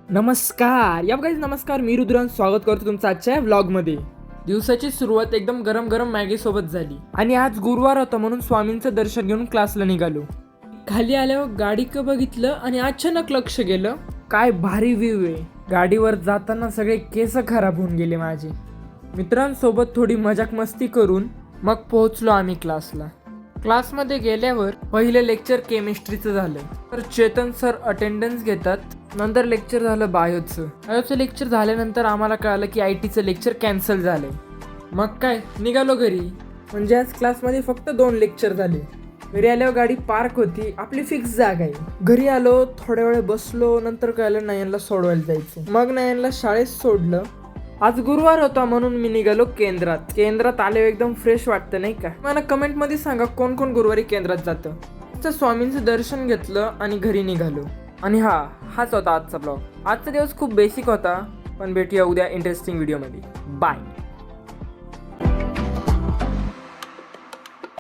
नमस्कार नमस्कार, मी रुद्रांश स्वागत करतो तुमचं आजच्या व्लॉगमध्ये. दिवसाची सुरुवात एकदम गरम गरम मॅगी सोबत झाली आणि आज गुरुवार होता म्हणून स्वामींचं दर्शन घेऊन क्लासला निघालो. खाली आल्यावर गाडी बघितलं आणि अचानक लक्ष गेलं, काय भारी व्ह्यू आहे. गाडीवर जाताना सगळे केस खराब होऊन गेले माझे. मित्रांसोबत थोडी मजाक मस्ती करून मग पोहोचलो आम्ही क्लासला. क्लासमध्ये गेल्यावर पहिलं लेक्चर केमिस्ट्रीचं झालं, तर चेतन सर अटेंडन्स घेतात. नंतर लेक्चर झालं बायोचं लेक्चर झाल्यानंतर आम्हाला कळालं की IT चं लेक्चर कॅन्सल झालंय. मग काय निघालो घरी. म्हणजे आज क्लासमध्ये फक्त 2 लेक्चर झाले. घरी आल्यावर गाडी पार्क होती, आपली फिक्स जागा आहे. घरी आलो, थोड्या वेळ बसलो, नंतर कळलं नयनला सोडवायला जायचं. मग नयनला शाळेत सोडलं. आज गुरुवार होता म्हणून मी निघालो केंद्रात आल्यावर एकदम फ्रेश वाटतं नाही का. मला कमेंटमध्ये सांगा कोण कोण गुरुवारी केंद्रात जातं. स्वामींचं दर्शन घेतलं आणि घरी निघालो. आणि हाच होता आजचा ब्लॉग. आजचा दिवस खूप बेसिक होता, पण भेटूया उद्या इंटरेस्टिंग व्हिडिओमध्ये. बाय.